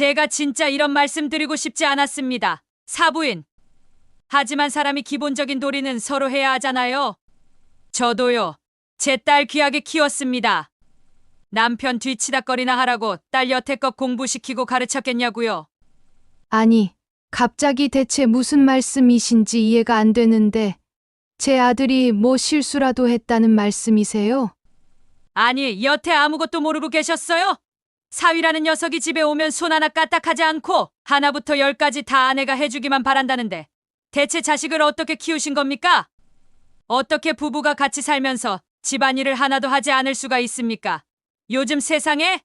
제가 진짜 이런 말씀 드리고 싶지 않았습니다. 사부인. 하지만 사람이 기본적인 도리는 서로 해야 하잖아요. 저도요. 제 딸 귀하게 키웠습니다. 남편 뒤치다거리나 하라고 딸 여태껏 공부시키고 가르쳤겠냐고요. 아니, 갑자기 대체 무슨 말씀이신지 이해가 안 되는데, 제 아들이 뭐 실수라도 했다는 말씀이세요? 아니, 여태 아무것도 모르고 계셨어요? 사위라는 녀석이 집에 오면 손 하나 까딱하지 않고 하나부터 열까지 다 아내가 해주기만 바란다는데 대체 자식을 어떻게 키우신 겁니까? 어떻게 부부가 같이 살면서 집안일을 하나도 하지 않을 수가 있습니까? 요즘 세상에?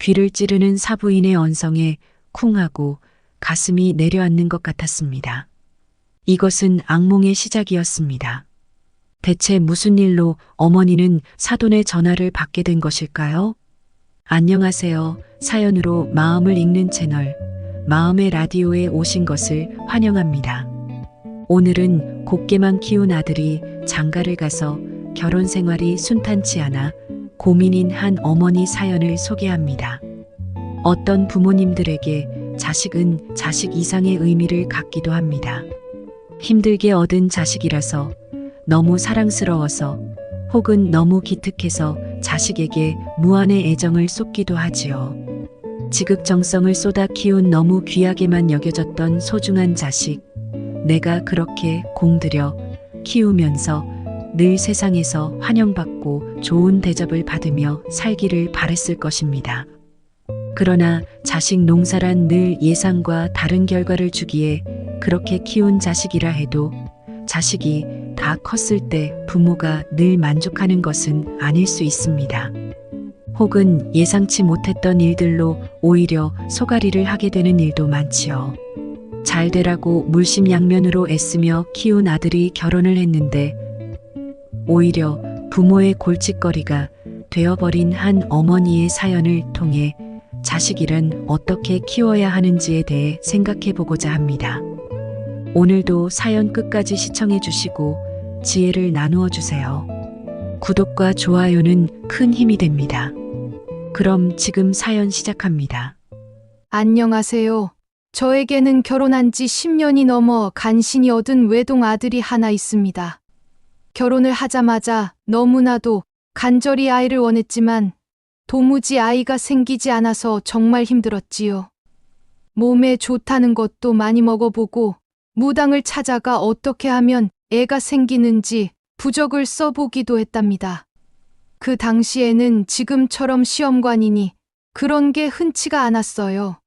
귀를 찌르는 사부인의 언성에 쿵하고 가슴이 내려앉는 것 같았습니다. 이것은 악몽의 시작이었습니다. 대체 무슨 일로 어머니는 사돈의 전화를 받게 된 것일까요? 안녕하세요. 사연으로 마음을 읽는 채널 마음의 라디오에 오신 것을 환영합니다. 오늘은 곱게만 키운 아들이 장가를 가서 결혼 생활이 순탄치 않아 고민인 한 어머니 사연을 소개합니다. 어떤 부모님들에게 자식은 자식 이상의 의미를 갖기도 합니다. 힘들게 얻은 자식이라서, 너무 사랑스러워서, 혹은 너무 기특해서 자식에게 무한의 애정을 쏟기도 하지요. 지극정성을 쏟아 키운 너무 귀하게만 여겨졌던 소중한 자식, 내가 그렇게 공들여 키우면서 늘 세상에서 환영받고 좋은 대접을 받으며 살기를 바랬을 것입니다. 그러나 자식 농사란 늘 예상과 다른 결과를 주기에 그렇게 키운 자식이라 해도 자식이 다 컸을 때 부모가 늘 만족하는 것은 아닐 수 있습니다. 혹은 예상치 못했던 일들로 오히려 소가리를 하게 되는 일도 많지요. 잘 되라고 물심양면으로 애쓰며 키운 아들이 결혼을 했는데 오히려 부모의 골칫거리가 되어버린 한 어머니의 사연을 통해 자식이란 어떻게 키워야 하는지에 대해 생각해 보고자 합니다. 오늘도 사연 끝까지 시청해 주시고 지혜를 나누어 주세요. 구독과 좋아요는 큰 힘이 됩니다. 그럼 지금 사연 시작합니다. 안녕하세요. 저에게는 결혼한 지 10년이 넘어 간신히 얻은 외동 아들이 하나 있습니다. 결혼을 하자마자 너무나도 간절히 아이를 원했지만 도무지 아이가 생기지 않아서 정말 힘들었지요. 몸에 좋다는 것도 많이 먹어보고 무당을 찾아가 어떻게 하면 애가 생기는지 부적을 써보기도 했답니다. 그 당시에는 지금처럼 시험관이니 그런 게 흔치가 않았어요.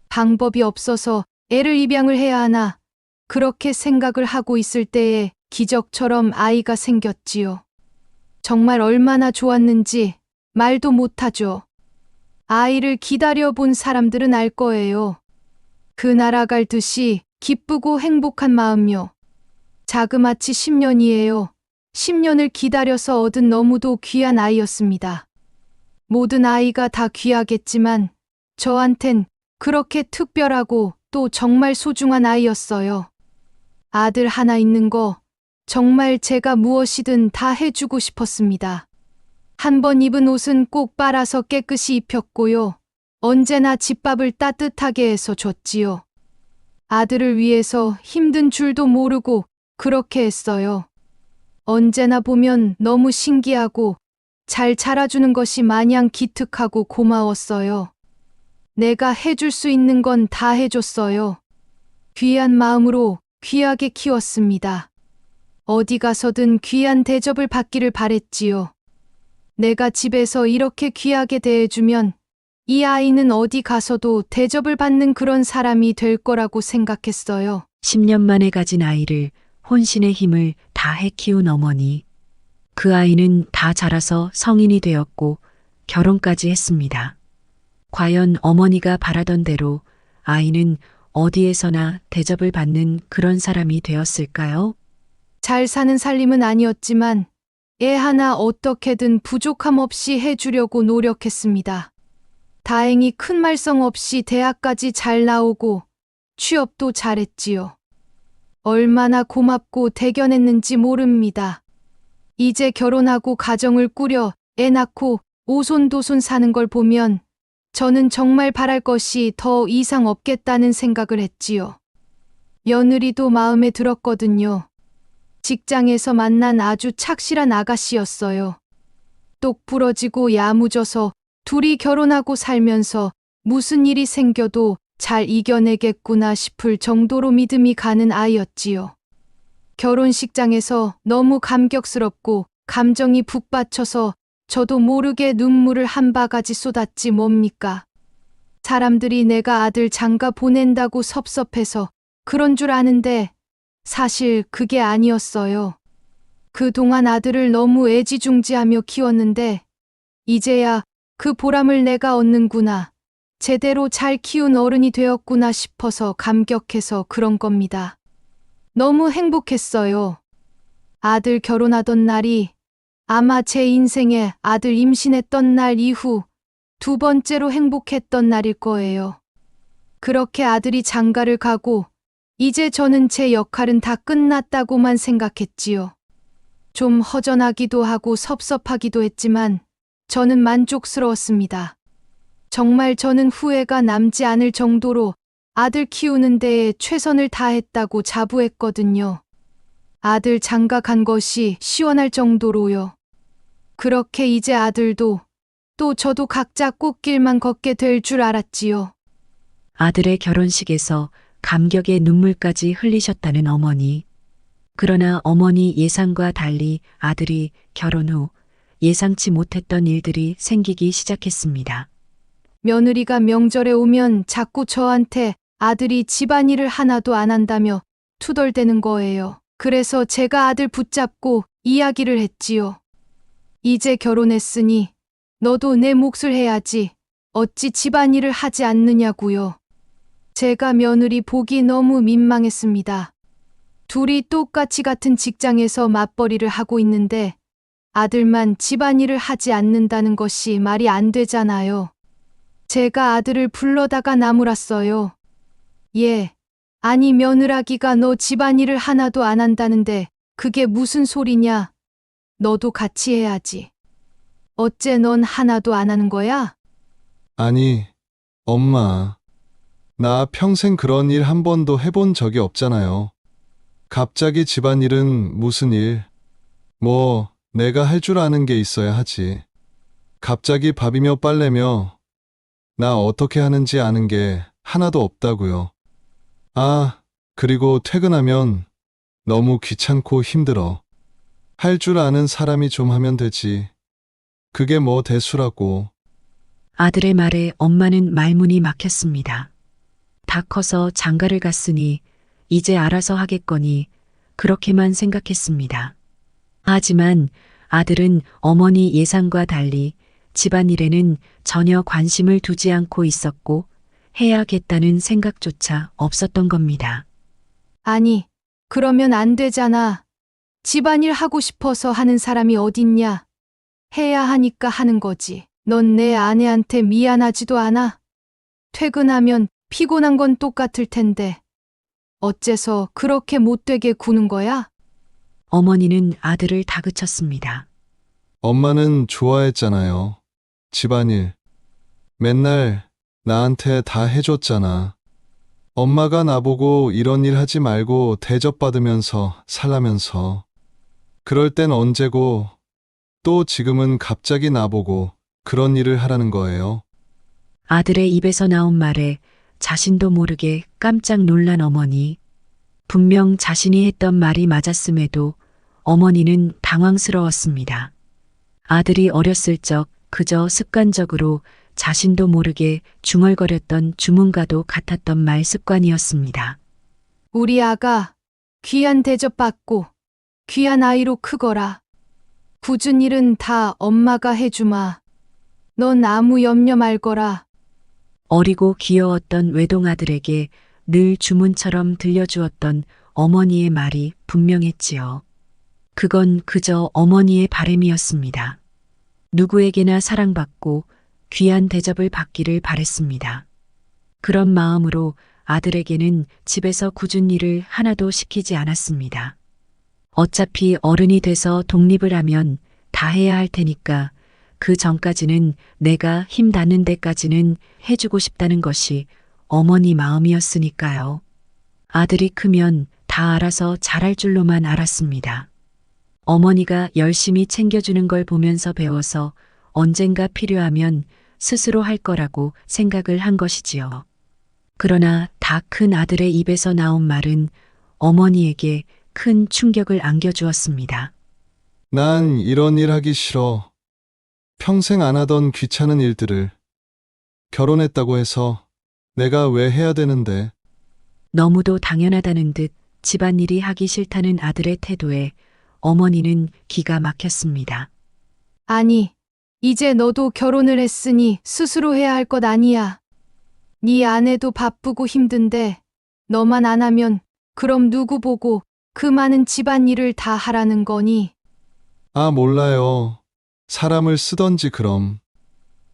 방법이 없어서 애를 입양을 해야 하나 그렇게 생각을 하고 있을 때에 기적처럼 아이가 생겼지요. 정말 얼마나 좋았는지 말도 못하죠. 아이를 기다려본 사람들은 알 거예요. 그 날아갈 듯이 기쁘고 행복한 마음요. 자그마치 10년이에요. 10년을 기다려서 얻은 너무도 귀한 아이였습니다. 모든 아이가 다 귀하겠지만 저한텐 그렇게 특별하고 또 정말 소중한 아이였어요. 아들 하나 있는 거 정말 제가 무엇이든 다 해주고 싶었습니다. 한 번 입은 옷은 꼭 빨아서 깨끗이 입혔고요. 언제나 집밥을 따뜻하게 해서 줬지요. 아들을 위해서 힘든 줄도 모르고 그렇게 했어요. 언제나 보면 너무 신기하고 잘 자라주는 것이 마냥 기특하고 고마웠어요. 내가 해줄 수 있는 건 다 해줬어요. 귀한 마음으로 귀하게 키웠습니다. 어디 가서든 귀한 대접을 받기를 바랬지요. 내가 집에서 이렇게 귀하게 대해주면 이 아이는 어디 가서도 대접을 받는 그런 사람이 될 거라고 생각했어요. 10년 만에 가진 아이를 혼신의 힘을 다해 키운 어머니. 그 아이는 다 자라서 성인이 되었고 결혼까지 했습니다. 과연 어머니가 바라던 대로 아이는 어디에서나 대접을 받는 그런 사람이 되었을까요? 잘 사는 살림은 아니었지만 애 하나 어떻게든 부족함 없이 해주려고 노력했습니다. 다행히 큰 말썽 없이 대학까지 잘 나오고 취업도 잘했지요. 얼마나 고맙고 대견했는지 모릅니다. 이제 결혼하고 가정을 꾸려 애 낳고 오손도손 사는 걸 보면 저는 정말 바랄 것이 더 이상 없겠다는 생각을 했지요. 며느리도 마음에 들었거든요. 직장에서 만난 아주 착실한 아가씨였어요. 똑 부러지고 야무져서 둘이 결혼하고 살면서 무슨 일이 생겨도 잘 이겨내겠구나 싶을 정도로 믿음이 가는 아이였지요. 결혼식장에서 너무 감격스럽고 감정이 북받쳐서 저도 모르게 눈물을 한 바가지 쏟았지 뭡니까. 사람들이 내가 아들 장가 보낸다고 섭섭해서 그런 줄 아는데 사실 그게 아니었어요. 그동안 아들을 너무 애지중지하며 키웠는데 이제야 그 보람을 내가 얻는구나. 제대로 잘 키운 어른이 되었구나 싶어서 감격해서 그런 겁니다. 너무 행복했어요. 아들 결혼하던 날이 아마 제 인생에 아들 임신했던 날 이후 두 번째로 행복했던 날일 거예요. 그렇게 아들이 장가를 가고 이제 저는 제 역할은 다 끝났다고만 생각했지요. 좀 허전하기도 하고 섭섭하기도 했지만 저는 만족스러웠습니다. 정말 저는 후회가 남지 않을 정도로 아들 키우는 데에 최선을 다했다고 자부했거든요. 아들 장가 간 것이 시원할 정도로요. 그렇게 이제 아들도 또 저도 각자 꽃길만 걷게 될 줄 알았지요. 아들의 결혼식에서 감격의 눈물까지 흘리셨다는 어머니. 그러나 어머니 예상과 달리 아들이 결혼 후 예상치 못했던 일들이 생기기 시작했습니다. 며느리가 명절에 오면 자꾸 저한테 아들이 집안일을 하나도 안 한다며 투덜대는 거예요. 그래서 제가 아들 붙잡고 이야기를 했지요. 이제 결혼했으니 너도 내 몫을 해야지. 어찌 집안일을 하지 않느냐고요. 제가 며느리 보기 너무 민망했습니다. 둘이 똑같이 같은 직장에서 맞벌이를 하고 있는데 아들만 집안일을 하지 않는다는 것이 말이 안 되잖아요. 제가 아들을 불러다가 나무랐어요. 예, 아니 며느라기가 너 집안일을 하나도 안 한다는데 그게 무슨 소리냐? 너도 같이 해야지. 어째 넌 하나도 안 하는 거야? 아니, 엄마. 나 평생 그런 일 한 번도 해본 적이 없잖아요. 갑자기 집안일은 무슨 일? 뭐, 내가 할 줄 아는 게 있어야 하지. 갑자기 밥이며 빨래며 나 어떻게 하는지 아는 게 하나도 없다고요. 아, 그리고 퇴근하면 너무 귀찮고 힘들어. 할 줄 아는 사람이 좀 하면 되지. 그게 뭐 대수라고. 아들의 말에 엄마는 말문이 막혔습니다. 다 커서 장가를 갔으니 이제 알아서 하겠거니 그렇게만 생각했습니다. 하지만 아들은 어머니 예상과 달리 집안일에는 전혀 관심을 두지 않고 있었고 해야겠다는 생각조차 없었던 겁니다. 아니, 그러면 안 되잖아. 집안일 하고 싶어서 하는 사람이 어딨냐? 해야 하니까 하는 거지. 넌 내 아내한테 미안하지도 않아? 퇴근하면 피곤한 건 똑같을 텐데. 어째서 그렇게 못되게 구는 거야? 어머니는 아들을 다그쳤습니다. 엄마는 좋아했잖아요. 집안일. 맨날 나한테 다 해줬잖아. 엄마가 나보고 이런 일 하지 말고 대접받으면서 살라면서. 그럴 땐 언제고 또 지금은 갑자기 나보고 그런 일을 하라는 거예요. 아들의 입에서 나온 말에 자신도 모르게 깜짝 놀란 어머니. 분명 자신이 했던 말이 맞았음에도 어머니는 당황스러웠습니다. 아들이 어렸을 적 그저 습관적으로 자신도 모르게 중얼거렸던 주문과도 같았던 말 습관이었습니다. 우리 아가 귀한 대접받고 귀한 아이로 크거라. 굳은 일은 다 엄마가 해주마. 넌 아무 염려 말거라. 어리고 귀여웠던 외동아들에게 늘 주문처럼 들려주었던 어머니의 말이 분명했지요. 그건 그저 어머니의 바람이었습니다. 누구에게나 사랑받고 귀한 대접을 받기를 바랬습니다. 그런 마음으로 아들에게는 집에서 굳은 일을 하나도 시키지 않았습니다. 어차피 어른이 돼서 독립을 하면 다 해야 할 테니까 그 전까지는 내가 힘 닿는 데까지는 해주고 싶다는 것이 어머니 마음이었으니까요. 아들이 크면 다 알아서 잘할 줄로만 알았습니다. 어머니가 열심히 챙겨주는 걸 보면서 배워서 언젠가 필요하면 스스로 할 거라고 생각을 한 것이지요. 그러나 다 큰 아들의 입에서 나온 말은 어머니에게 큰 충격을 안겨주었습니다. 난 이런 일 하기 싫어. 평생 안 하던 귀찮은 일들을. 결혼했다고 해서 내가 왜 해야 되는데. 너무도 당연하다는 듯 집안일이 하기 싫다는 아들의 태도에 어머니는 기가 막혔습니다. 아니, 이제 너도 결혼을 했으니 스스로 해야 할 것 아니야. 네 아내도 바쁘고 힘든데 너만 안 하면 그럼 누구 보고 그 많은 집안일을 다 하라는 거니? 아, 몰라요. 사람을 쓰던지 그럼.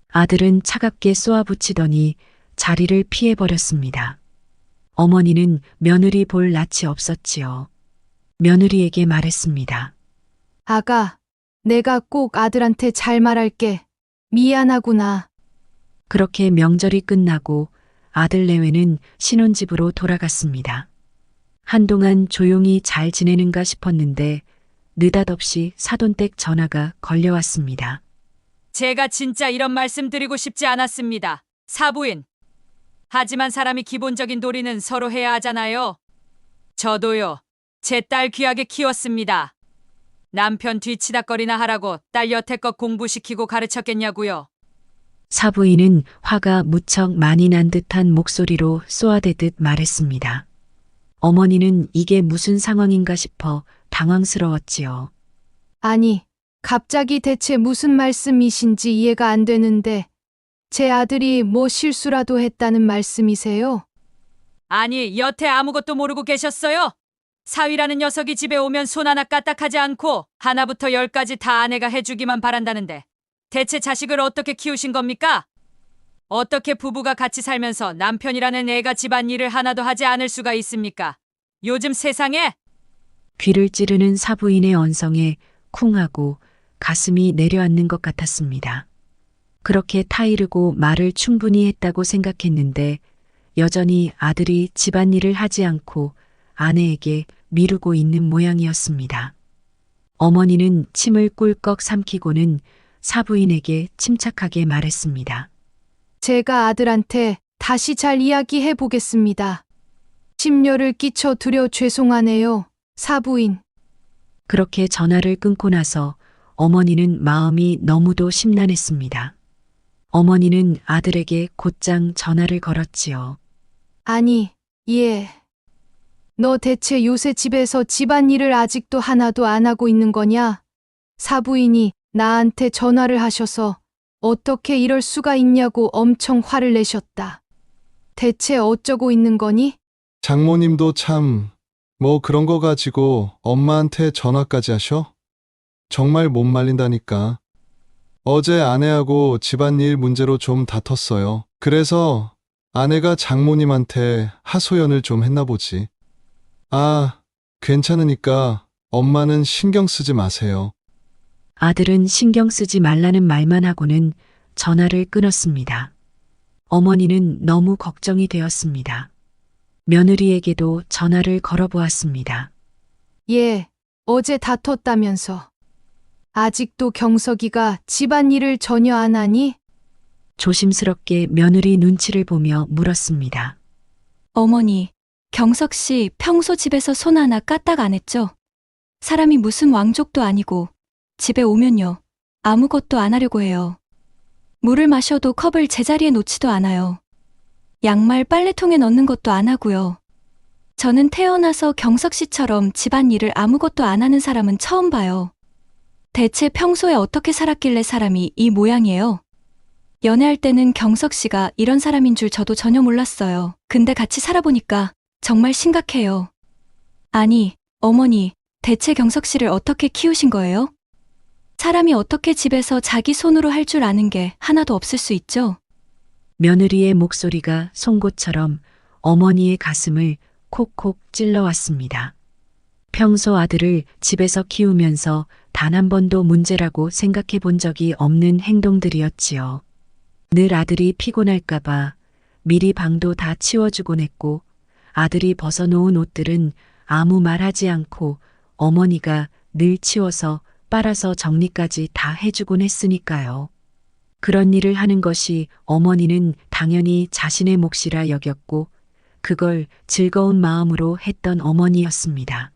아들은 차갑게 쏘아붙이더니 자리를 피해버렸습니다. 어머니는 며느리 볼 낯이 없었지요. 며느리에게 말했습니다. 아가, 내가 꼭 아들한테 잘 말할게. 미안하구나. 그렇게 명절이 끝나고 아들 내외는 신혼집으로 돌아갔습니다. 한동안 조용히 잘 지내는가 싶었는데 느닷없이 사돈댁 전화가 걸려왔습니다. 제가 진짜 이런 말씀 드리고 싶지 않았습니다. 사부인. 하지만 사람이 기본적인 도리는 서로 해야 하잖아요. 저도요. 제 딸 귀하게 키웠습니다. 남편 뒤치다거리나 하라고 딸 여태껏 공부시키고 가르쳤겠냐고요. 사부인은 화가 무척 많이 난 듯한 목소리로 쏘아대듯 말했습니다. 어머니는 이게 무슨 상황인가 싶어 당황스러웠지요. 아니, 갑자기 대체 무슨 말씀이신지 이해가 안 되는데 제 아들이 뭐 실수라도 했다는 말씀이세요? 아니, 여태 아무것도 모르고 계셨어요? 사위라는 녀석이 집에 오면 손 하나 까딱하지 않고 하나부터 열까지 다 아내가 해주기만 바란다는데 대체 자식을 어떻게 키우신 겁니까? 어떻게 부부가 같이 살면서 남편이라는 애가 집안일을 하나도 하지 않을 수가 있습니까? 요즘 세상에? 귀를 찌르는 사부인의 언성에 쿵하고 가슴이 내려앉는 것 같았습니다. 그렇게 타이르고 말을 충분히 했다고 생각했는데 여전히 아들이 집안일을 하지 않고 아내에게 미루고 있는 모양이었습니다. 어머니는 침을 꿀꺽 삼키고는 사부인에게 침착하게 말했습니다. 제가 아들한테 다시 잘 이야기해 보겠습니다. 심려를 끼쳐 드려 죄송하네요, 사부인. 그렇게 전화를 끊고 나서 어머니는 마음이 너무도 심란했습니다. 어머니는 아들에게 곧장 전화를 걸었지요. 아니, 예. 너 대체 요새 집에서 집안일을 아직도 하나도 안 하고 있는 거냐? 사부인이 나한테 전화를 하셔서 어떻게 이럴 수가 있냐고 엄청 화를 내셨다. 대체 어쩌고 있는 거니? 장모님도 참, 뭐 그런 거 가지고 엄마한테 전화까지 하셔? 정말 못 말린다니까. 어제 아내하고 집안일 문제로 좀 다퉜어요. 그래서 아내가 장모님한테 하소연을 좀 했나 보지. 아, 괜찮으니까 엄마는 신경 쓰지 마세요. 아들은 신경 쓰지 말라는 말만 하고는 전화를 끊었습니다. 어머니는 너무 걱정이 되었습니다. 며느리에게도 전화를 걸어보았습니다. 예, 어제 다퉜다면서. 아직도 경석이가 집안일을 전혀 안 하니? 조심스럽게 며느리 눈치를 보며 물었습니다. 어머니, 경석 씨 평소 집에서 손 하나 까딱 안 했죠? 사람이 무슨 왕족도 아니고 집에 오면요. 아무것도 안 하려고 해요. 물을 마셔도 컵을 제자리에 놓지도 않아요. 양말 빨래통에 넣는 것도 안 하고요. 저는 태어나서 경석 씨처럼 집안일을 아무것도 안 하는 사람은 처음 봐요. 대체 평소에 어떻게 살았길래 사람이 이 모양이에요? 연애할 때는 경석 씨가 이런 사람인 줄 저도 전혀 몰랐어요. 근데 같이 살아보니까 정말 심각해요. 아니, 어머니, 대체 경석 씨를 어떻게 키우신 거예요? 사람이 어떻게 집에서 자기 손으로 할 줄 아는 게 하나도 없을 수 있죠? 며느리의 목소리가 송곳처럼 어머니의 가슴을 콕콕 찔러왔습니다. 평소 아들을 집에서 키우면서 단 한 번도 문제라고 생각해 본 적이 없는 행동들이었지요. 늘 아들이 피곤할까봐 미리 방도 다 치워주곤 했고, 아들이 벗어놓은 옷들은 아무 말하지 않고 어머니가 늘 치워서 빨아서 정리까지 다 해주곤 했으니까요. 그런 일을 하는 것이 어머니는 당연히 자신의 몫이라 여겼고, 그걸 즐거운 마음으로 했던 어머니였습니다.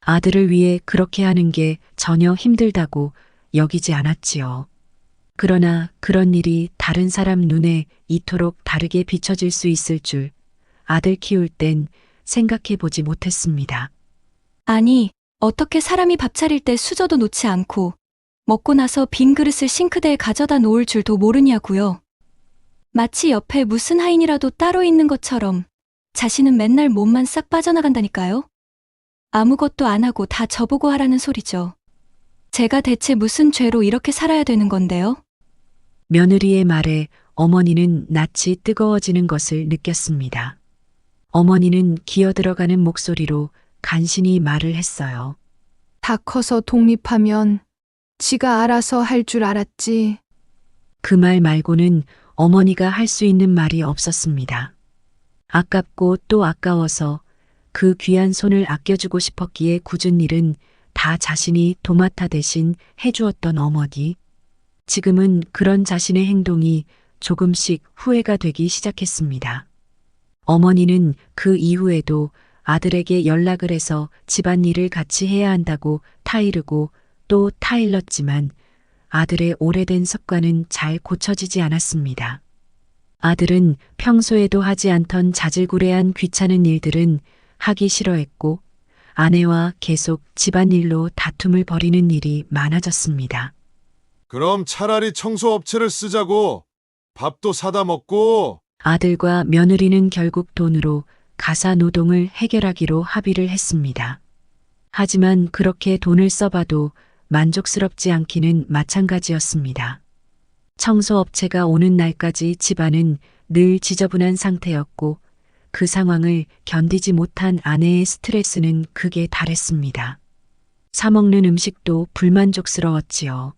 아들을 위해 그렇게 하는 게 전혀 힘들다고 여기지 않았지요. 그러나 그런 일이 다른 사람 눈에 이토록 다르게 비춰질 수 있을 줄 아들 키울 땐 생각해 보지 못했습니다. 아니, 어떻게 사람이 밥 차릴 때 수저도 놓지 않고 먹고 나서 빈 그릇을 싱크대에 가져다 놓을 줄도 모르냐고요. 마치 옆에 무슨 하인이라도 따로 있는 것처럼 자신은 맨날 몸만 싹 빠져나간다니까요. 아무것도 안 하고 다 저보고 하라는 소리죠. 제가 대체 무슨 죄로 이렇게 살아야 되는 건데요? 며느리의 말에 어머니는 낯이 뜨거워지는 것을 느꼈습니다. 어머니는 기어들어가는 목소리로 간신히 말을 했어요. 다 커서 독립하면 지가 알아서 할 줄 알았지. 그 말 말고는 어머니가 할 수 있는 말이 없었습니다. 아깝고 또 아까워서 그 귀한 손을 아껴주고 싶었기에 굳은 일은 다 자신이 도맡아 대신 해주었던 어머니. 지금은 그런 자신의 행동이 조금씩 후회가 되기 시작했습니다. 어머니는 그 이후에도 아들에게 연락을 해서 집안일을 같이 해야 한다고 타이르고 또 타일렀지만 아들의 오래된 습관은 잘 고쳐지지 않았습니다. 아들은 평소에도 하지 않던 자질구레한 귀찮은 일들은 하기 싫어했고 아내와 계속 집안일로 다툼을 벌이는 일이 많아졌습니다. 그럼 차라리 청소업체를 쓰자고. 밥도 사다 먹고. 아들과 며느리는 결국 돈으로 가사 노동을 해결하기로 합의를 했습니다. 하지만 그렇게 돈을 써봐도 만족스럽지 않기는 마찬가지였습니다. 청소업체가 오는 날까지 집안은 늘 지저분한 상태였고 그 상황을 견디지 못한 아내의 스트레스는 극에 달했습니다. 사먹는 음식도 불만족스러웠지요.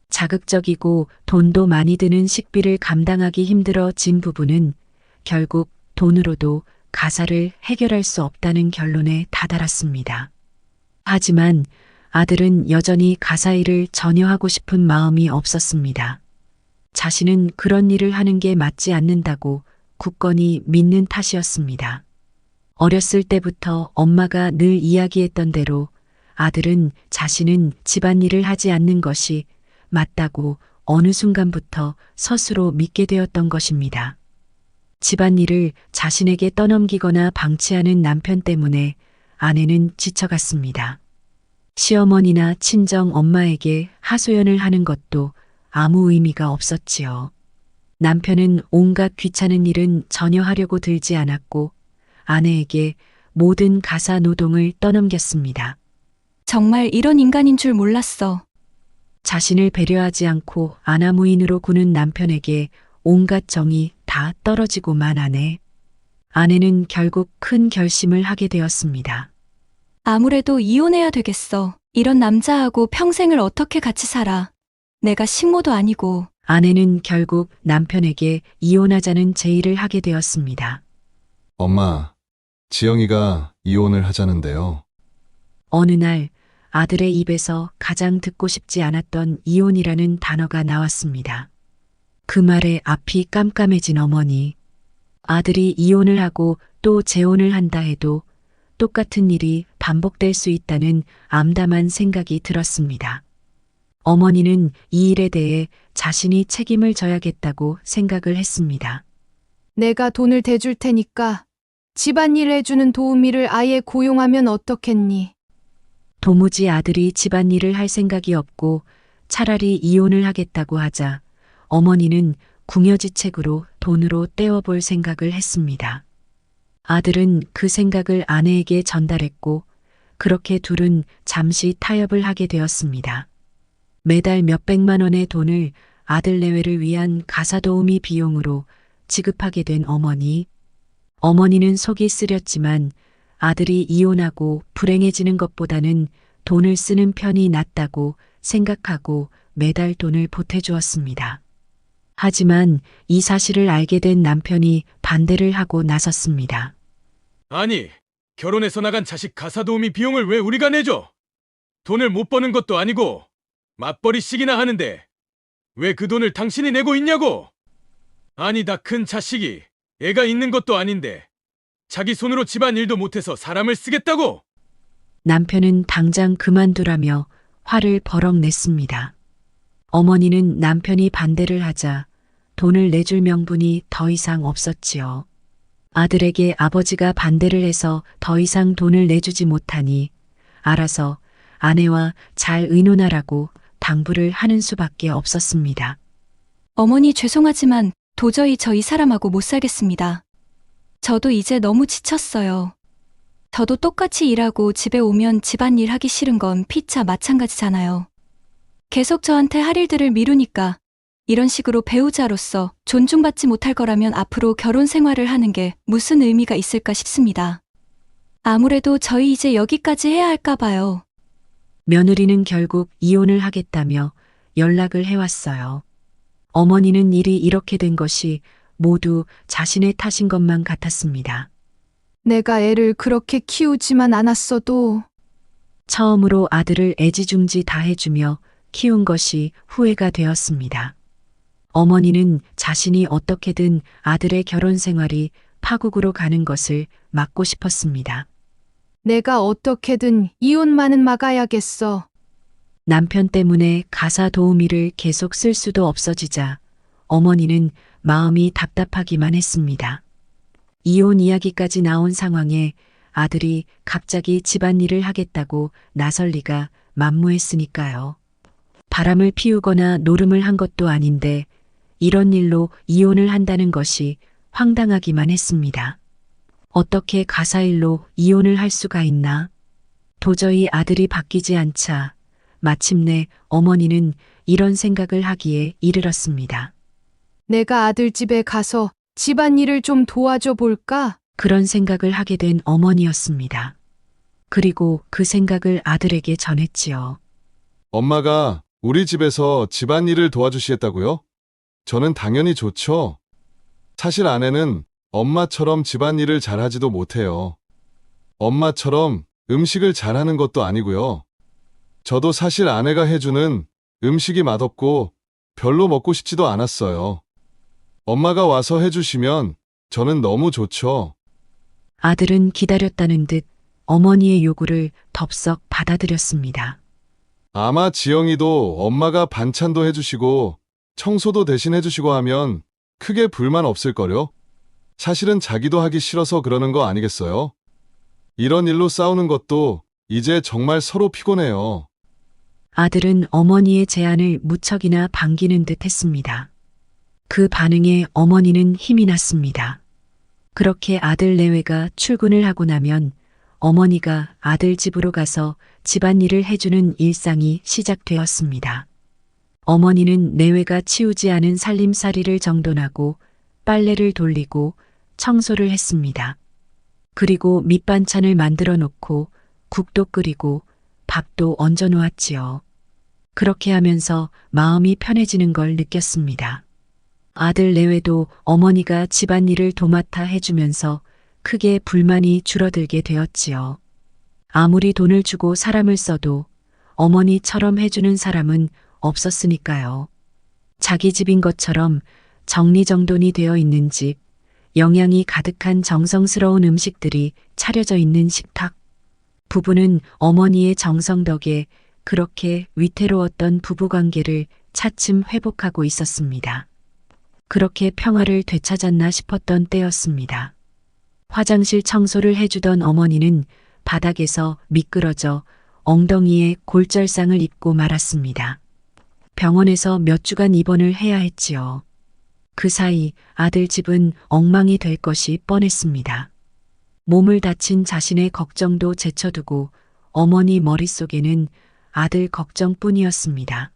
자극적이고 돈도 많이 드는 식비를 감당하기 힘들어진 부부는 결국 돈으로도 가사를 해결할 수 없다는 결론에 다다랐습니다. 하지만 아들은 여전히 가사 일을 전혀 하고 싶은 마음이 없었습니다. 자신은 그런 일을 하는 게 맞지 않는다고 굳건히 믿는 탓이었습니다. 어렸을 때부터 엄마가 늘 이야기했던 대로 아들은 자신은 집안일을 하지 않는 것이 맞다고 어느 순간부터 스스로 믿게 되었던 것입니다. 집안일을 자신에게 떠넘기거나 방치하는 남편 때문에 아내는 지쳐갔습니다. 시어머니나 친정 엄마에게 하소연을 하는 것도 아무 의미가 없었지요. 남편은 온갖 귀찮은 일은 전혀 하려고 들지 않았고 아내에게 모든 가사 노동을 떠넘겼습니다. 정말 이런 인간인 줄 몰랐어. 자신을 배려하지 않고 아나무인으로 구는 남편에게 온갖 정이 다 떨어지고만 아내는 결국 큰 결심을 하게 되었습니다. 아무래도 이혼해야 되겠어. 이런 남자하고 평생을 어떻게 같이 살아. 내가 식모도 아니고. 아내는 결국 남편에게 이혼하자는 제의를 하게 되었습니다. 엄마, 지영이가 이혼을 하자는데요. 어느 날 아들의 입에서 가장 듣고 싶지 않았던 이혼이라는 단어가 나왔습니다. 그 말에 앞이 깜깜해진 어머니. 아들이 이혼을 하고 또 재혼을 한다 해도 똑같은 일이 반복될 수 있다는 암담한 생각이 들었습니다. 어머니는 이 일에 대해 자신이 책임을 져야겠다고 생각을 했습니다. 내가 돈을 대줄 테니까 집안일 해주는 도우미를 아예 고용하면 어떻겠니? 도무지 아들이 집안일을 할 생각이 없고 차라리 이혼을 하겠다고 하자 어머니는 궁여지책으로 돈으로 떼어볼 생각을 했습니다. 아들은 그 생각을 아내에게 전달했고 그렇게 둘은 잠시 타협을 하게 되었습니다. 매달 몇백만 원의 돈을 아들 내외를 위한 가사도우미 비용으로 지급하게 된 어머니. 어머니는 속이 쓰렸지만 아들이 이혼하고 불행해지는 것보다는 돈을 쓰는 편이 낫다고 생각하고 매달 돈을 보태주었습니다. 하지만 이 사실을 알게 된 남편이 반대를 하고 나섰습니다. 아니, 결혼해서 나간 자식 가사 도우미 비용을 왜 우리가 내줘? 돈을 못 버는 것도 아니고 맞벌이씩이나 하는데 왜 그 돈을 당신이 내고 있냐고? 아니, 다 큰 자식이 애가 있는 것도 아닌데 자기 손으로 집안 일도 못해서 사람을 쓰겠다고? 남편은 당장 그만두라며 화를 버럭 냈습니다. 어머니는 남편이 반대를 하자 돈을 내줄 명분이 더 이상 없었지요. 아들에게 아버지가 반대를 해서 더 이상 돈을 내주지 못하니 알아서 아내와 잘 의논하라고 당부를 하는 수밖에 없었습니다. 어머니 죄송하지만 도저히 저 이 사람하고 못 살겠습니다. 저도 이제 너무 지쳤어요. 저도 똑같이 일하고 집에 오면 집안일 하기 싫은 건 피차 마찬가지잖아요. 계속 저한테 할 일들을 미루니까 이런 식으로 배우자로서 존중받지 못할 거라면 앞으로 결혼 생활을 하는 게 무슨 의미가 있을까 싶습니다. 아무래도 저희 이제 여기까지 해야 할까 봐요. 며느리는 결국 이혼을 하겠다며 연락을 해왔어요. 어머니는 일이 이렇게 된 것이 모두 자신의 탓인 것만 같았습니다. 내가 애를 그렇게 키우지만 않았어도 처음으로 아들을 애지중지 다 해주며 키운 것이 후회가 되었습니다. 어머니는 자신이 어떻게든 아들의 결혼 생활이 파국으로 가는 것을 막고 싶었습니다. 내가 어떻게든 이혼만은 막아야겠어. 남편 때문에 가사 도우미를 계속 쓸 수도 없어지자 어머니는 마음이 답답하기만 했습니다. 이혼 이야기까지 나온 상황에 아들이 갑자기 집안일을 하겠다고 나설 리가 만무했으니까요. 바람을 피우거나 노름을 한 것도 아닌데 이런 일로 이혼을 한다는 것이 황당하기만 했습니다. 어떻게 가사일로 이혼을 할 수가 있나? 도저히 아들이 바뀌지 않자 마침내 어머니는 이런 생각을 하기에 이르렀습니다. 내가 아들 집에 가서 집안일을 좀 도와줘 볼까? 그런 생각을 하게 된 어머니였습니다. 그리고 그 생각을 아들에게 전했지요. 엄마가 우리 집에서 집안일을 도와주시겠다고요? 저는 당연히 좋죠. 사실 아내는 엄마처럼 집안일을 잘하지도 못해요. 엄마처럼 음식을 잘하는 것도 아니고요. 저도 사실 아내가 해주는 음식이 맛없고 별로 먹고 싶지도 않았어요. 엄마가 와서 해주시면 저는 너무 좋죠. 아들은 기다렸다는 듯 어머니의 요구를 덥석 받아들였습니다. 아마 지영이도 엄마가 반찬도 해주시고 청소도 대신 해주시고 하면 크게 불만 없을걸요? 사실은 자기도 하기 싫어서 그러는 거 아니겠어요? 이런 일로 싸우는 것도 이제 정말 서로 피곤해요. 아들은 어머니의 제안을 무척이나 반기는 듯 했습니다. 그 반응에 어머니는 힘이 났습니다. 그렇게 아들 내외가 출근을 하고 나면 어머니가 아들 집으로 가서 집안일을 해주는 일상이 시작되었습니다. 어머니는 내외가 치우지 않은 살림살이를 정돈하고 빨래를 돌리고 청소를 했습니다. 그리고 밑반찬을 만들어 놓고 국도 끓이고 밥도 얹어 놓았지요. 그렇게 하면서 마음이 편해지는 걸 느꼈습니다. 아들 내외도 어머니가 집안일을 도맡아 해주면서 크게 불만이 줄어들게 되었지요. 아무리 돈을 주고 사람을 써도 어머니처럼 해주는 사람은 없었으니까요. 자기 집인 것처럼 정리정돈이 되어 있는 집, 영양이 가득한 정성스러운 음식들이 차려져 있는 식탁. 부부는 어머니의 정성 덕에 그렇게 위태로웠던 부부관계를 차츰 회복하고 있었습니다. 그렇게 평화를 되찾았나 싶었던 때였습니다. 화장실 청소를 해주던 어머니는 바닥에서 미끄러져 엉덩이에 골절상을 입고 말았습니다. 병원에서 몇 주간 입원을 해야 했지요. 그 사이 아들 집은 엉망이 될 것이 뻔했습니다. 몸을 다친 자신의 걱정도 제쳐두고 어머니 머릿속에는 아들 걱정뿐이었습니다.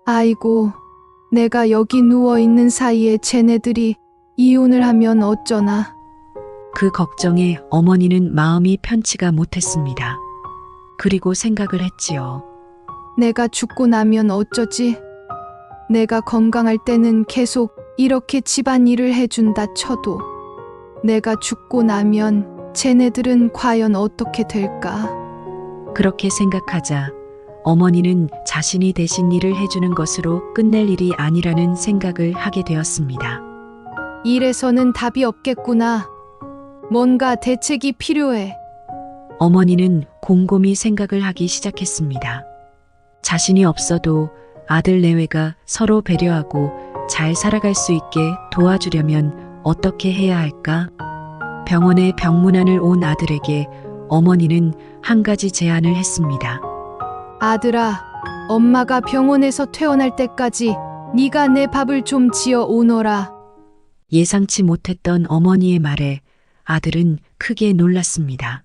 아이고, 내가 여기 누워있는 사이에 쟤네들이 이혼을 하면 어쩌나. 그 걱정에 어머니는 마음이 편치가 못했습니다. 그리고 생각을 했지요. 내가 죽고 나면 어쩌지? 내가 건강할 때는 계속 이렇게 집안일을 해준다 쳐도 내가 죽고 나면 쟤네들은 과연 어떻게 될까? 그렇게 생각하자 어머니는 자신이 대신 일을 해주는 것으로 끝낼 일이 아니라는 생각을 하게 되었습니다. 이래서는 답이 없겠구나. 뭔가 대책이 필요해. 어머니는 곰곰이 생각을 하기 시작했습니다. 자신이 없어도 아들 내외가 서로 배려하고 잘 살아갈 수 있게 도와주려면 어떻게 해야 할까? 병원에 병문안을 온 아들에게 어머니는 한 가지 제안을 했습니다. 아들아, 엄마가 병원에서 퇴원할 때까지 네가 내 밥을 좀 지어 오너라. 예상치 못했던 어머니의 말에 아들은 크게 놀랐습니다.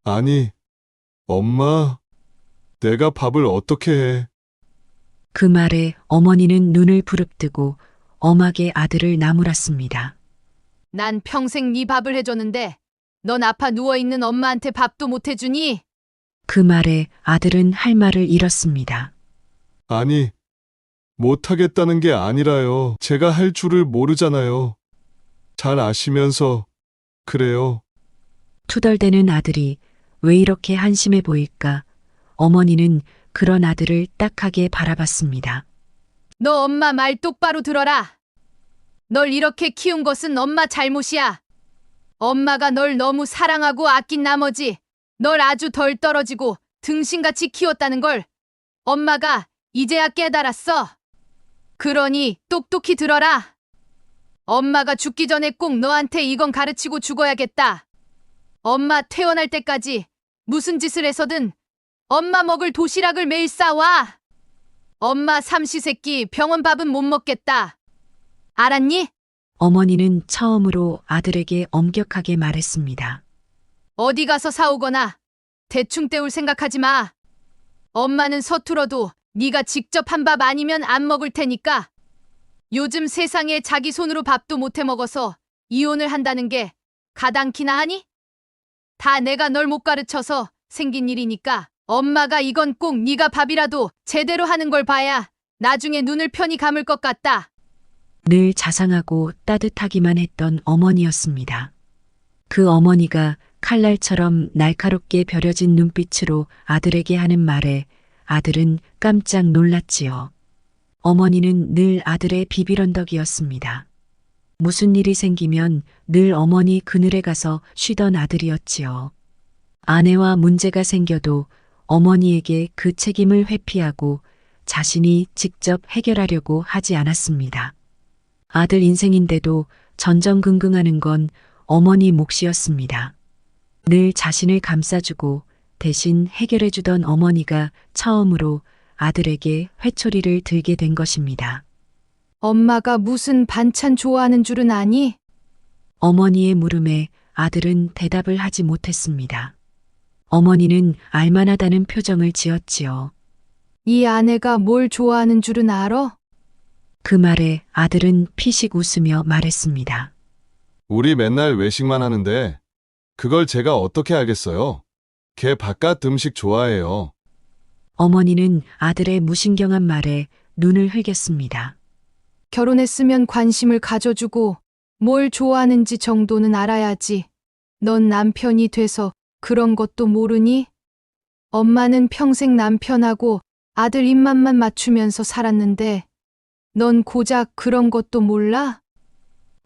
아니, 엄마, 내가 밥을 어떻게 해? 그 말에 어머니는 눈을 부릅뜨고 엄하게 아들을 나무랐습니다. 난 평생 네 밥을 해줬는데 넌 아파 누워있는 엄마한테 밥도 못 해주니? 그 말에 아들은 할 말을 잃었습니다. 아니, 못하겠다는 게 아니라요. 제가 할 줄을 모르잖아요. 잘 아시면서 그래요. 투덜대는 아들이 왜 이렇게 한심해 보일까? 어머니는 그런 아들을 딱하게 바라봤습니다. 너 엄마 말 똑바로 들어라. 널 이렇게 키운 것은 엄마 잘못이야. 엄마가 널 너무 사랑하고 아낀 나머지 널 아주 덜 떨어지고 등신같이 키웠다는 걸 엄마가 이제야 깨달았어. 그러니 똑똑히 들어라. 엄마가 죽기 전에 꼭 너한테 이건 가르치고 죽어야겠다. 엄마 퇴원할 때까지 무슨 짓을 해서든 엄마 먹을 도시락을 매일 싸와. 엄마 삼시세끼 병원 밥은 못 먹겠다. 알았니? 어머니는 처음으로 아들에게 엄격하게 말했습니다. 어디 가서 사오거나 대충 때울 생각하지 마. 엄마는 서툴어도 네가 직접 한 밥 아니면 안 먹을 테니까. 요즘 세상에 자기 손으로 밥도 못 해 먹어서 이혼을 한다는 게 가당키나 하니? 다 내가 널 못 가르쳐서 생긴 일이니까 엄마가 이건 꼭 네가 밥이라도 제대로 하는 걸 봐야 나중에 눈을 편히 감을 것 같다. 늘 자상하고 따뜻하기만 했던 어머니였습니다. 그 어머니가 칼날처럼 날카롭게 벼려진 눈빛으로 아들에게 하는 말에 아들은 깜짝 놀랐지요. 어머니는 늘 아들의 비빌언덕이었습니다. 무슨 일이 생기면 늘 어머니 그늘에 가서 쉬던 아들이었지요. 아내와 문제가 생겨도 어머니에게 그 책임을 회피하고 자신이 직접 해결하려고 하지 않았습니다. 아들 인생인데도 전전긍긍하는 건 어머니 몫이었습니다. 늘 자신을 감싸주고 대신 해결해주던 어머니가 처음으로 아들에게 회초리를 들게 된 것입니다. 엄마가 무슨 반찬 좋아하는 줄은 아니? 어머니의 물음에 아들은 대답을 하지 못했습니다. 어머니는 알만하다는 표정을 지었지요. 이 아내가 뭘 좋아하는 줄은 알아? 그 말에 아들은 피식 웃으며 말했습니다. 우리 맨날 외식만 하는데 그걸 제가 어떻게 알겠어요? 걔 바깥 음식 좋아해요. 어머니는 아들의 무신경한 말에 눈을 흘겼습니다. 결혼했으면 관심을 가져주고 뭘 좋아하는지 정도는 알아야지. 넌 남편이 돼서 그런 것도 모르니? 엄마는 평생 남편하고 아들 입맛만 맞추면서 살았는데 넌 고작 그런 것도 몰라?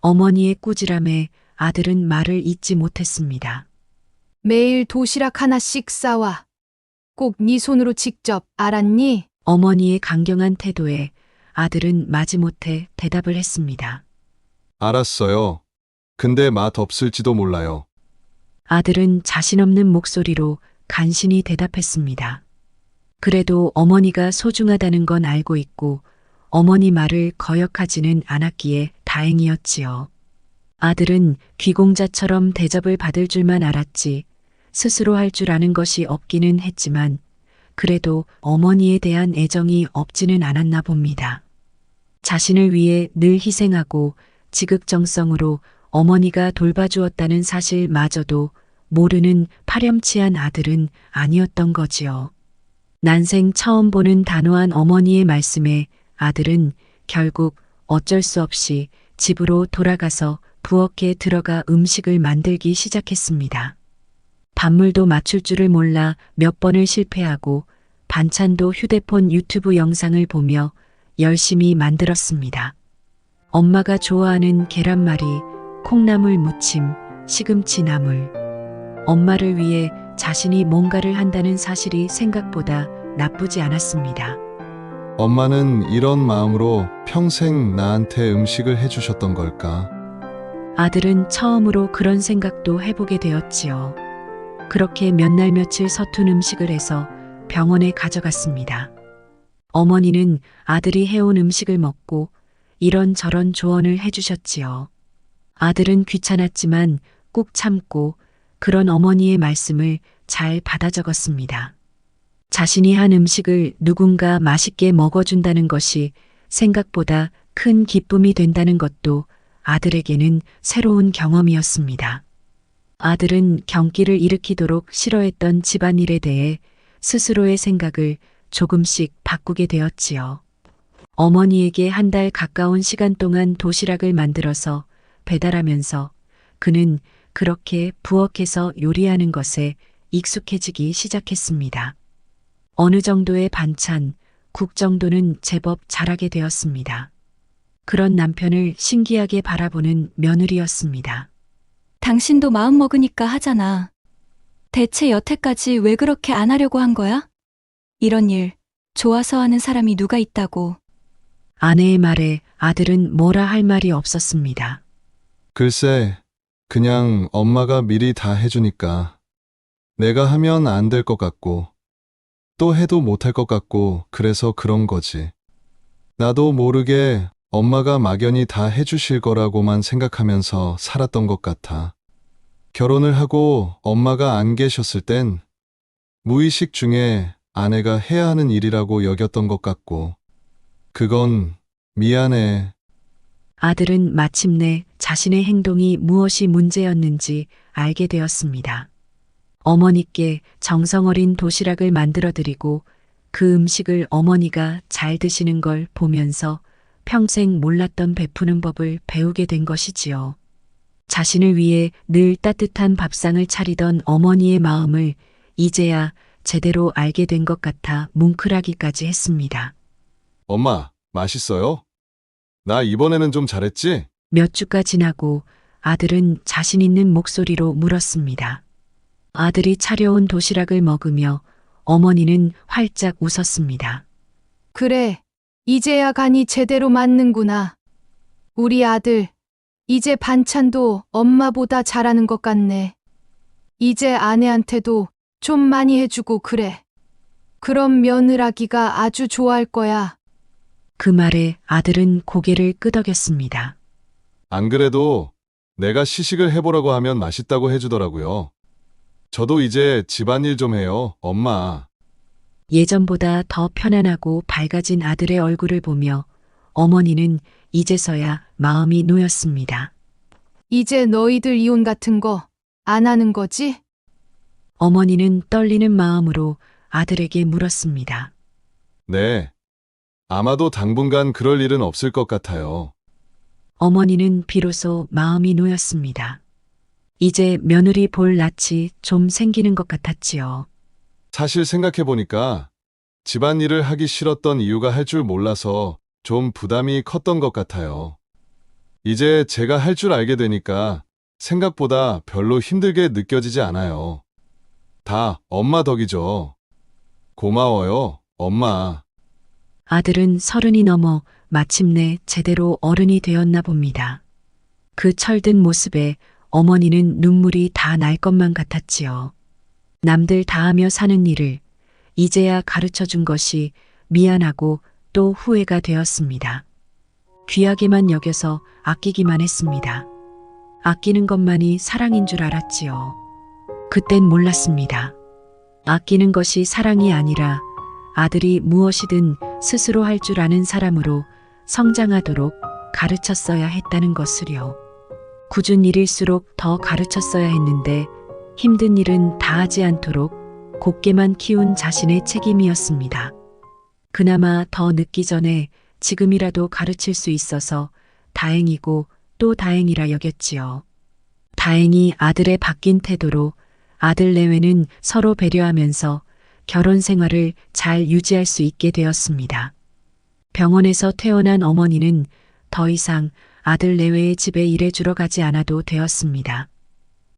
어머니의 꾸지람에 아들은 말을 잇지 못했습니다. 매일 도시락 하나씩 싸와. 꼭 네 손으로 직접, 알았니? 어머니의 강경한 태도에 아들은 마지못해 대답을 했습니다. 알았어요. 근데 맛 없을지도 몰라요. 아들은 자신 없는 목소리로 간신히 대답했습니다. 그래도 어머니가 소중하다는 건 알고 있고 어머니 말을 거역하지는 않았기에 다행이었지요. 아들은 귀공자처럼 대접을 받을 줄만 알았지 스스로 할 줄 아는 것이 없기는 했지만 그래도 어머니에 대한 애정이 없지는 않았나 봅니다. 자신을 위해 늘 희생하고 지극정성으로 어머니가 돌봐주었다는 사실마저도 모르는 파렴치한 아들은 아니었던 거지요. 난생 처음 보는 단호한 어머니의 말씀에 아들은 결국 어쩔 수 없이 집으로 돌아가서 부엌에 들어가 음식을 만들기 시작했습니다. 밥물도 맞출 줄을 몰라 몇 번을 실패하고 반찬도 휴대폰 유튜브 영상을 보며 열심히 만들었습니다. 엄마가 좋아하는 계란말이, 콩나물 무침, 시금치 나물. 엄마를 위해 자신이 뭔가를 한다는 사실이 생각보다 나쁘지 않았습니다. 엄마는 이런 마음으로 평생 나한테 음식을 해주셨던 걸까? 아들은 처음으로 그런 생각도 해보게 되었지요. 그렇게 몇 날 며칠 서툰 음식을 해서 병원에 가져갔습니다. 어머니는 아들이 해온 음식을 먹고 이런저런 조언을 해주셨지요. 아들은 귀찮았지만 꾹 참고 그런 어머니의 말씀을 잘 받아 적었습니다. 자신이 한 음식을 누군가 맛있게 먹어준다는 것이 생각보다 큰 기쁨이 된다는 것도 아들에게는 새로운 경험이었습니다. 아들은 경기를 일으키도록 싫어했던 집안일에 대해 스스로의 생각을 조금씩 바꾸게 되었지요. 어머니에게 한 달 가까운 시간 동안 도시락을 만들어서 배달하면서 그는 그렇게 부엌에서 요리하는 것에 익숙해지기 시작했습니다. 어느 정도의 반찬, 국 정도는 제법 잘하게 되었습니다. 그런 남편을 신기하게 바라보는 며느리였습니다. 당신도 마음 먹으니까 하잖아. 대체 여태까지 왜 그렇게 안 하려고 한 거야? 이런 일 좋아서 하는 사람이 누가 있다고. 아내의 말에 아들은 뭐라 할 말이 없었습니다. 글쎄, 그냥 엄마가 미리 다 해주니까 내가 하면 안 될 것 같고 또 해도 못할 것 같고 그래서 그런 거지. 나도 모르게 엄마가 막연히 다 해주실 거라고만 생각하면서 살았던 것 같아. 결혼을 하고 엄마가 안 계셨을 땐 무의식 중에 아내가 해야 하는 일이라고 여겼던 것 같고 그건 미안해. 아들은 마침내 자신의 행동이 무엇이 문제였는지 알게 되었습니다. 어머니께 정성 어린 도시락을 만들어 드리고 그 음식을 어머니가 잘 드시는 걸 보면서 평생 몰랐던 베푸는 법을 배우게 된 것이지요. 자신을 위해 늘 따뜻한 밥상을 차리던 어머니의 마음을 이제야 제대로 알게 된 것 같아 뭉클하기까지 했습니다. 엄마, 맛있어요? 나 이번에는 좀 잘했지? 몇 주가 지나고 아들은 자신 있는 목소리로 물었습니다. 아들이 차려온 도시락을 먹으며 어머니는 활짝 웃었습니다. 그래, 이제야 간이 제대로 맞는구나. 우리 아들, 이제 반찬도 엄마보다 잘하는 것 같네. 이제 아내한테도 좀 많이 해주고 그래. 그럼 며느라기가 아주 좋아할 거야. 그 말에 아들은 고개를 끄덕였습니다. 안 그래도 내가 시식을 해보라고 하면 맛있다고 해주더라고요. 저도 이제 집안일 좀 해요, 엄마. 예전보다 더 편안하고 밝아진 아들의 얼굴을 보며 어머니는 이제서야 마음이 놓였습니다. 이제 너희들 이혼 같은 거 안 하는 거지? 어머니는 떨리는 마음으로 아들에게 물었습니다. 네. 아마도 당분간 그럴 일은 없을 것 같아요. 어머니는 비로소 마음이 놓였습니다. 이제 며느리 볼 낯이 좀 생기는 것 같았지요. 사실 생각해보니까 집안일을 하기 싫었던 이유가 할 줄 몰라서 좀 부담이 컸던 것 같아요. 이제 제가 할 줄 알게 되니까 생각보다 별로 힘들게 느껴지지 않아요. 다 엄마 덕이죠. 고마워요, 엄마. 아들은 30이 넘어 마침내 제대로 어른이 되었나 봅니다. 그 철든 모습에 어머니는 눈물이 다 날 것만 같았지요. 남들 다 하며 사는 일을 이제야 가르쳐 준 것이 미안하고 또 후회가 되었습니다. 귀하게만 여겨서 아끼기만 했습니다. 아끼는 것만이 사랑인 줄 알았지요. 그땐 몰랐습니다. 아끼는 것이 사랑이 아니라 아들이 무엇이든 스스로 할 줄 아는 사람으로 성장하도록 가르쳤어야 했다는 것을요. 굳은 일일수록 더 가르쳤어야 했는데 힘든 일은 다 하지 않도록 곱게만 키운 자신의 책임이었습니다. 그나마 더 늦기 전에 지금이라도 가르칠 수 있어서 다행이고 또 다행이라 여겼지요. 다행히 아들의 바뀐 태도로 아들 내외는 서로 배려하면서 결혼 생활을 잘 유지할 수 있게 되었습니다. 병원에서 퇴원한 어머니는 더 이상 아들 내외의 집에 일해주러 가지 않아도 되었습니다.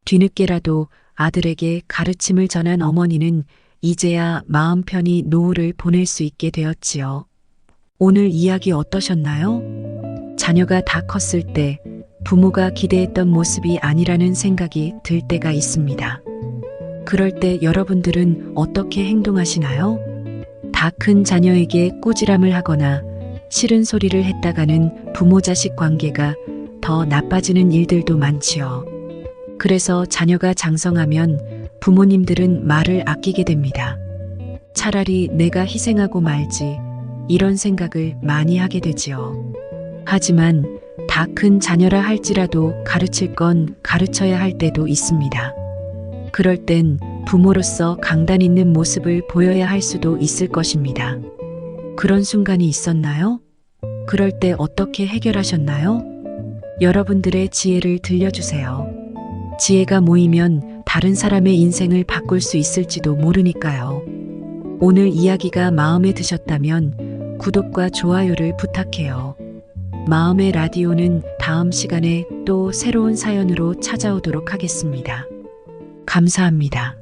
뒤늦게라도 아들에게 가르침을 전한 어머니는 이제야 마음 편히 노후를 보낼 수 있게 되었지요. 오늘 이야기 어떠셨나요? 자녀가 다 컸을 때 부모가 기대했던 모습이 아니라는 생각이 들 때가 있습니다. 그럴 때 여러분들은 어떻게 행동하시나요? 다 큰 자녀에게 꾸지람을 하거나 싫은 소리를 했다가는 부모 자식 관계가 더 나빠지는 일들도 많지요. 그래서 자녀가 장성하면 부모님들은 말을 아끼게 됩니다. 차라리 내가 희생하고 말지 이런 생각을 많이 하게 되지요. 하지만 다 큰 자녀라 할지라도 가르칠 건 가르쳐야 할 때도 있습니다. 그럴 땐 부모로서 강단 있는 모습을 보여야 할 수도 있을 것입니다. 그런 순간이 있었나요? 그럴 때 어떻게 해결하셨나요? 여러분들의 지혜를 들려주세요. 지혜가 모이면 다른 사람의 인생을 바꿀 수 있을지도 모르니까요. 오늘 이야기가 마음에 드셨다면 구독과 좋아요를 부탁해요. 마음의 라디오는 다음 시간에 또 새로운 사연으로 찾아오도록 하겠습니다. 감사합니다.